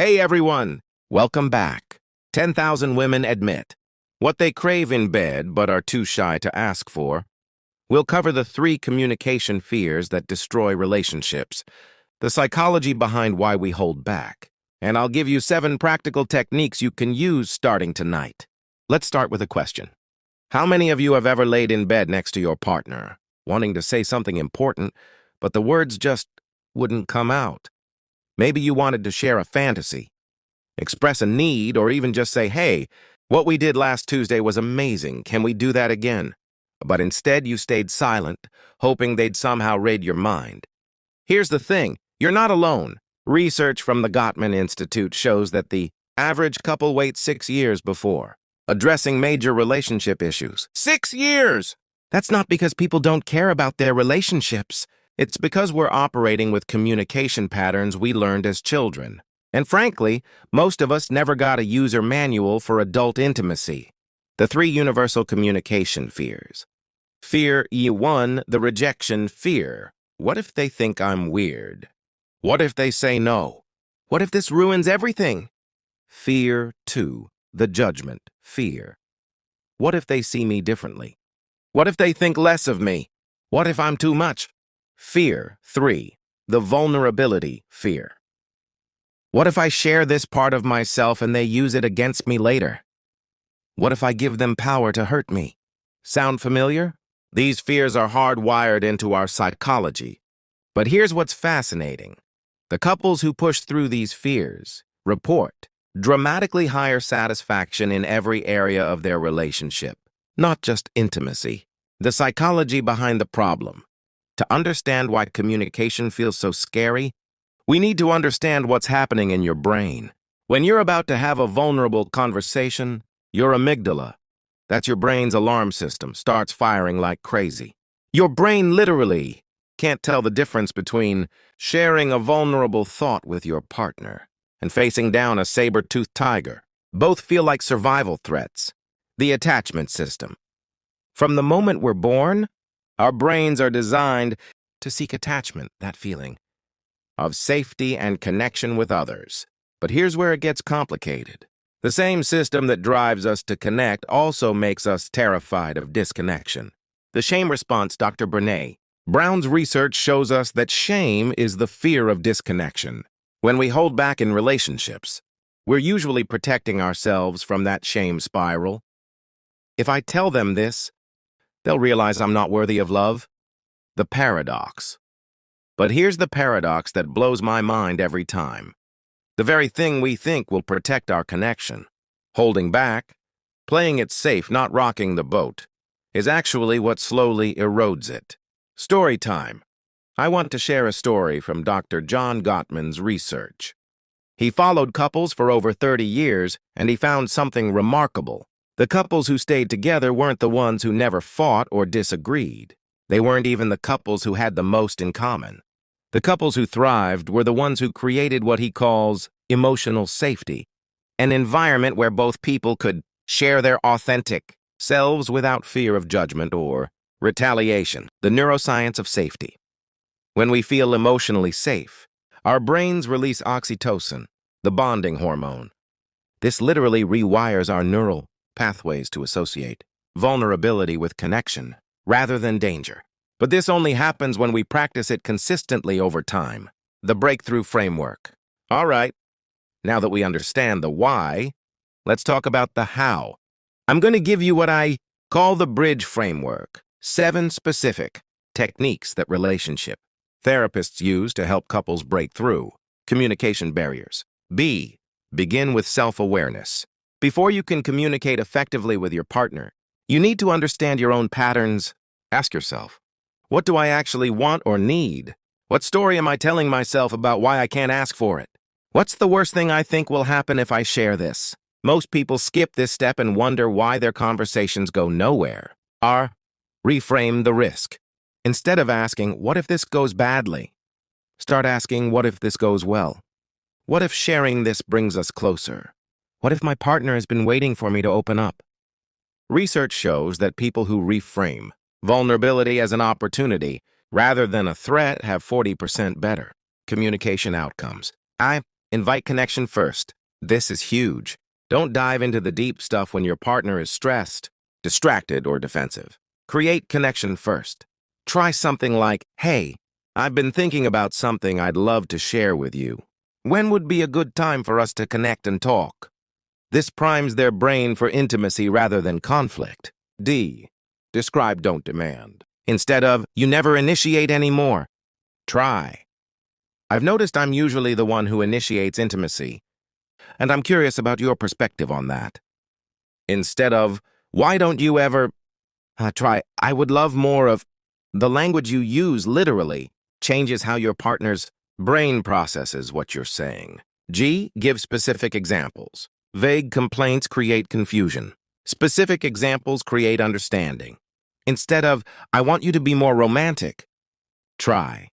Hey everyone, welcome back. 10,000 women admit what they crave in bed but are too shy to ask for. We'll cover the 3 communication fears that destroy relationships, the psychology behind why we hold back, and I'll give you 7 practical techniques you can use starting tonight. Let's start with a question. How many of you have ever laid in bed next to your partner, wanting to say something important, but the words just wouldn't come out? Maybe you wanted to share a fantasy, express a need, or even just say, hey, what we did last Tuesday was amazing. Can we do that again? But instead, you stayed silent, hoping they'd somehow read your mind. Here's the thing. You're not alone. Research from the Gottman Institute shows that the average couple waits 6 years before addressing major relationship issues. 6 years! That's not because people don't care about their relationships. It's because we're operating with communication patterns we learned as children. And frankly, most of us never got a user manual for adult intimacy. The 3 universal communication fears. Fear E1, the rejection fear. What if they think I'm weird? What if they say no? What if this ruins everything? Fear 2, the judgment fear. What if they see me differently? What if they think less of me? What if I'm too much? Fear 3, the vulnerability fear. What if I share this part of myself and they use it against me later? What if I give them power to hurt me? Sound familiar? These fears are hardwired into our psychology. But here's what's fascinating. The couples who push through these fears report dramatically higher satisfaction in every area of their relationship, not just intimacy. The psychology behind the problem. To understand why communication feels so scary, we need to understand what's happening in your brain. When you're about to have a vulnerable conversation, your amygdala, that's your brain's alarm system, starts firing like crazy. Your brain literally can't tell the difference between sharing a vulnerable thought with your partner and facing down a saber-toothed tiger. Both feel like survival threats. The attachment system. From the moment we're born, our brains are designed to seek attachment, that feeling of safety and connection with others. But here's where it gets complicated. The same system that drives us to connect also makes us terrified of disconnection. The shame response, Dr. Brene Brown's research shows us that shame is the fear of disconnection. When we hold back in relationships, we're usually protecting ourselves from that shame spiral. If I tell them this, they'll realize I'm not worthy of love. The paradox. But here's the paradox that blows my mind every time. The very thing we think will protect our connection, holding back, playing it safe, not rocking the boat, is actually what slowly erodes it. Story time. I want to share a story from Dr. John Gottman's research. He followed couples for over 30 years, and he found something remarkable. The couples who stayed together weren't the ones who never fought or disagreed. They weren't even the couples who had the most in common. The couples who thrived were the ones who created what he calls emotional safety, an environment where both people could share their authentic selves without fear of judgment or retaliation. The neuroscience of safety. When we feel emotionally safe, our brains release oxytocin, the bonding hormone. This literally rewires our neural pathways to associate vulnerability with connection rather than danger. But this only happens when we practice it consistently over time. The breakthrough framework. All right, now that we understand the why, let's talk about the how. I'm going to give you what I call the bridge framework. 7 specific techniques that relationship therapists use to help couples break through communication barriers. B. Begin with self-awareness. Before you can communicate effectively with your partner, you need to understand your own patterns. Ask yourself, what do I actually want or need? What story am I telling myself about why I can't ask for it? What's the worst thing I think will happen if I share this? Most people skip this step and wonder why their conversations go nowhere. R. Reframe the risk. Instead of asking, what if this goes badly? Start asking, what if this goes well? What if sharing this brings us closer? What if my partner has been waiting for me to open up? Research shows that people who reframe vulnerability as an opportunity rather than a threat have 40% better communication outcomes. Invite connection first. This is huge. Don't dive into the deep stuff when your partner is stressed, distracted, or defensive. Create connection first. Try something like, "Hey, I've been thinking about something I'd love to share with you. When would be a good time for us to connect and talk?" This primes their brain for intimacy rather than conflict. D. Describe, don't demand. Instead of, "You never initiate anymore," try, "I've noticed I'm usually the one who initiates intimacy, and I'm curious about your perspective on that." Instead of, "Why don't you ever," try, "I would love more of." The language you use literally changes how your partner's brain processes what you're saying. G. Give specific examples. Vague complaints create confusion. Specific examples create understanding. Instead of, "I want you to be more romantic," try,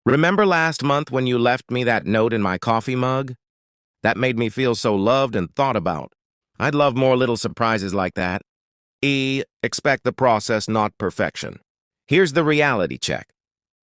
"Remember last month when you left me that note in my coffee mug? That made me feel so loved and thought about. I'd love more little surprises like that." E. Expect the process, not perfection. Here's the reality check.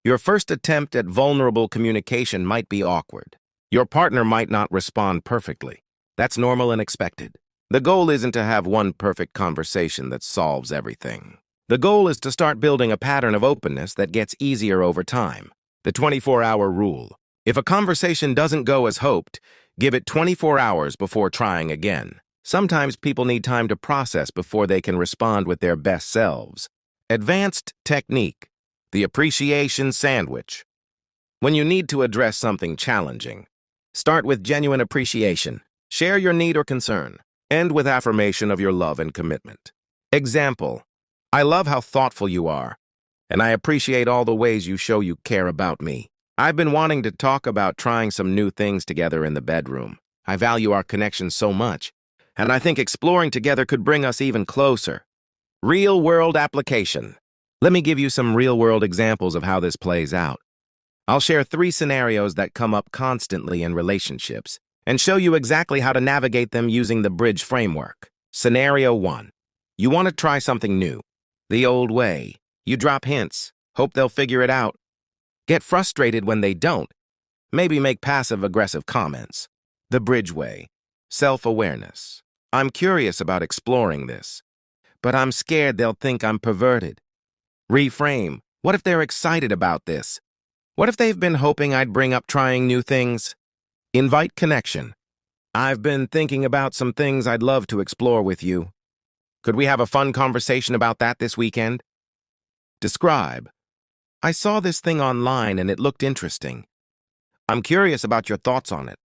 Your first attempt at vulnerable communication might be awkward. Your partner might not respond perfectly. That's normal and expected. The goal isn't to have one perfect conversation that solves everything. The goal is to start building a pattern of openness that gets easier over time. The 24-hour rule. If a conversation doesn't go as hoped, give it 24 hours before trying again. Sometimes people need time to process before they can respond with their best selves. Advanced technique. The appreciation sandwich. When you need to address something challenging, start with genuine appreciation. Share your need or concern. End with affirmation of your love and commitment. Example: "I love how thoughtful you are, and I appreciate all the ways you show you care about me. I've been wanting to talk about trying some new things together in the bedroom. I value our connection so much, and I think exploring together could bring us even closer." Real-world application. Let me give you some real-world examples of how this plays out. I'll share 3 scenarios that come up constantly in relationships and show you exactly how to navigate them using the bridge framework. Scenario 1. You want to try something new. The old way. You drop hints, hope they'll figure it out. Get frustrated when they don't. Maybe make passive-aggressive comments. The bridge way. Self-awareness. I'm curious about exploring this, but I'm scared they'll think I'm perverted. Reframe. What if they're excited about this? What if they've been hoping I'd bring up trying new things? Invite connection. I've been thinking about some things I'd love to explore with you. Could we have a fun conversation about that this weekend? Describe. I saw this thing online and it looked interesting. I'm curious about your thoughts on it.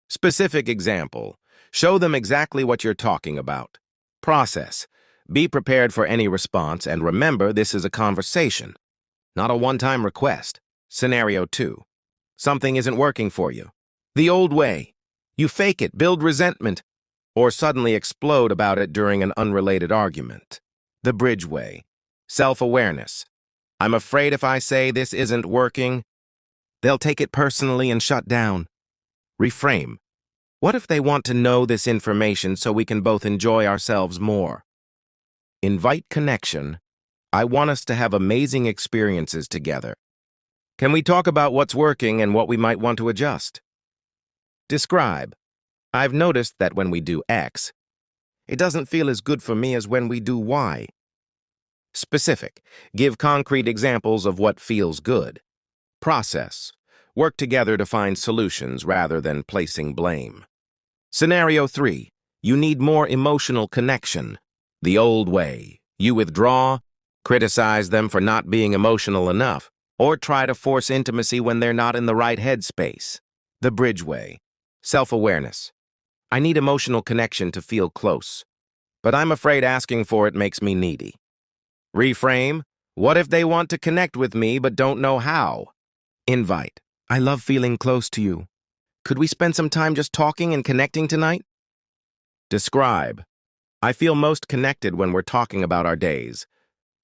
Specific example. Show them exactly what you're talking about. Process. Be prepared for any response and remember this is a conversation, not a one-time request. Scenario 2. Something isn't working for you. The old way. You fake it, build resentment, or suddenly explode about it during an unrelated argument. The bridge way. Self-awareness. I'm afraid if I say this isn't working, they'll take it personally and shut down. Reframe. What if they want to know this information so we can both enjoy ourselves more? Invite connection. I want us to have amazing experiences together. Can we talk about what's working and what we might want to adjust? Describe. I've noticed that when we do X, it doesn't feel as good for me as when we do Y. Specific. Give concrete examples of what feels good. Process. Work together to find solutions rather than placing blame. Scenario 3. You need more emotional connection. The old way. You withdraw, criticize them for not being emotional enough, or try to force intimacy when they're not in the right headspace. The bridge way. Self-awareness. I need emotional connection to feel close, but I'm afraid asking for it makes me needy. Reframe. What if they want to connect with me but don't know how? Invite. I love feeling close to you. Could we spend some time just talking and connecting tonight? Describe. I feel most connected when we're talking about our days,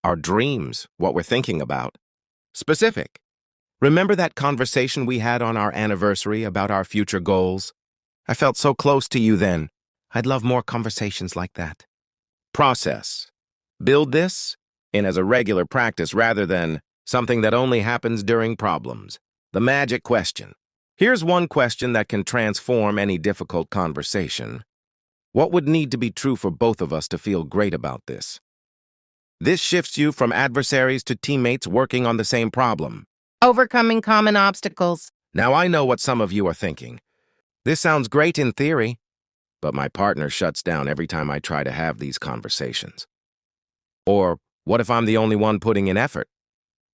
our dreams, what we're thinking about. Specific. Remember that conversation we had on our anniversary about our future goals? I felt so close to you then. I'd love more conversations like that. Process. Build this in as a regular practice rather than something that only happens during problems. The magic question. Here's one question that can transform any difficult conversation. What would need to be true for both of us to feel great about this? This shifts you from adversaries to teammates working on the same problem. Overcoming common obstacles. Now I know what some of you are thinking. This sounds great in theory, but my partner shuts down every time I try to have these conversations. Or what if I'm the only one putting in effort?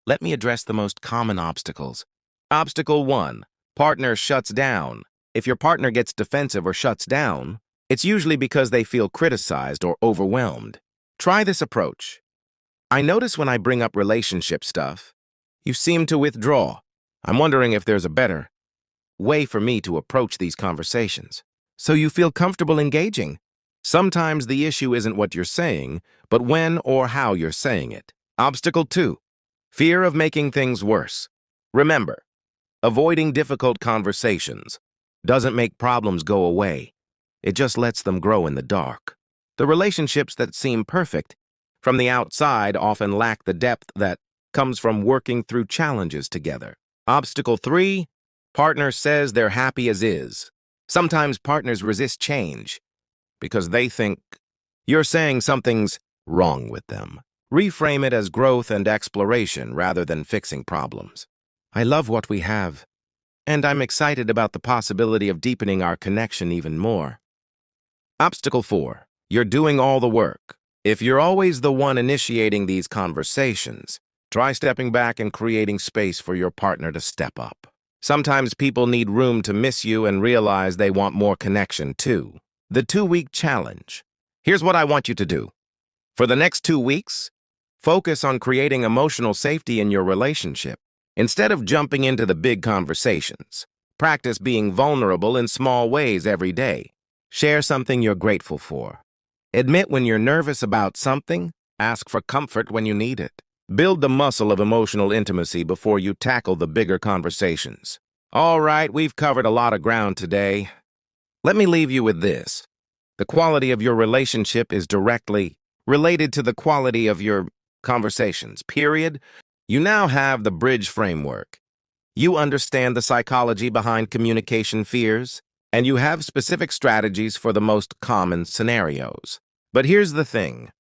Let me address the most common obstacles. Obstacle 1. Partner shuts down. If your partner gets defensive or shuts down, it's usually because they feel criticized or overwhelmed. Try this approach. I notice when I bring up relationship stuff, you seem to withdraw. I'm wondering if there's a better way for me to approach these conversations, so you feel comfortable engaging. Sometimes the issue isn't what you're saying, but when or how you're saying it. Obstacle 2. Fear of making things worse. Remember, avoiding difficult conversations doesn't make problems go away. It just lets them grow in the dark. The relationships that seem perfect from the outside often lack the depth that comes from working through challenges together. Obstacle 3. Partner says they're happy as is. Sometimes partners resist change because they think you're saying something's wrong with them. Reframe it as growth and exploration rather than fixing problems. I love what we have, and I'm excited about the possibility of deepening our connection even more. Obstacle 4. You're doing all the work. If you're always the one initiating these conversations, try stepping back and creating space for your partner to step up. Sometimes people need room to miss you and realize they want more connection too. The 2-week challenge. Here's what I want you to do. For the next 2 weeks, focus on creating emotional safety in your relationship. Instead of jumping into the big conversations, practice being vulnerable in small ways every day. Share something you're grateful for. Admit when you're nervous about something. Ask for comfort when you need it. Build the muscle of emotional intimacy before you tackle the bigger conversations. All right, we've covered a lot of ground today. Let me leave you with this. The quality of your relationship is directly related to the quality of your conversations, period. You now have the bridge framework. You understand the psychology behind communication fears, and you have specific strategies for the most common scenarios. But here's the thing.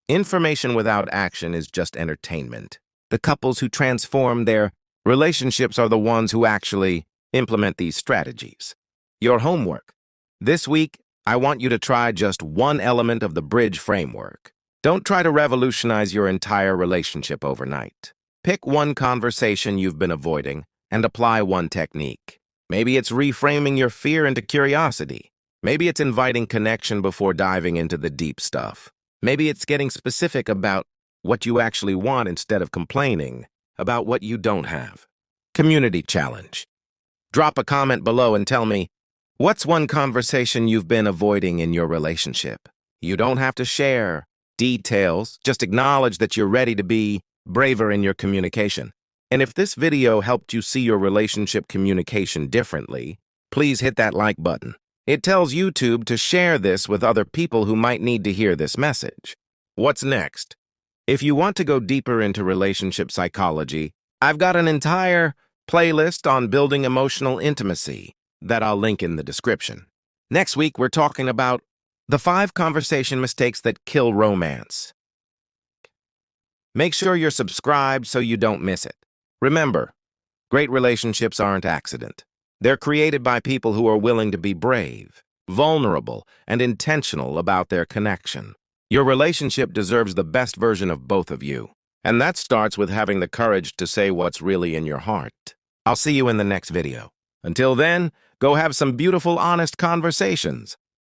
Information without action is just entertainment. The couples who transform their relationships are the ones who actually implement these strategies. Your homework. This week, I want you to try just one element of the bridge framework. Don't try to revolutionize your entire relationship overnight. Pick one conversation you've been avoiding and apply one technique. Maybe it's reframing your fear into curiosity. Maybe it's inviting connection before diving into the deep stuff. Maybe it's getting specific about what you actually want instead of complaining about what you don't have. Community challenge. Drop a comment below and tell me, what's one conversation you've been avoiding in your relationship? You don't have to share details, just acknowledge that you're ready to be braver in your communication. And if this video helped you see your relationship communication differently, please hit that like button. It tells YouTube to share this with other people who might need to hear this message. What's next? If you want to go deeper into relationship psychology, I've got an entire playlist on building emotional intimacy that I'll link in the description. Next week, we're talking about the 5 conversation mistakes that kill romance. Make sure you're subscribed so you don't miss it. Remember, great relationships aren't accident. They're created by people who are willing to be brave, vulnerable, and intentional about their connection. Your relationship deserves the best version of both of you. And that starts with having the courage to say what's really in your heart. I'll see you in the next video. Until then, go have some beautiful, honest conversations.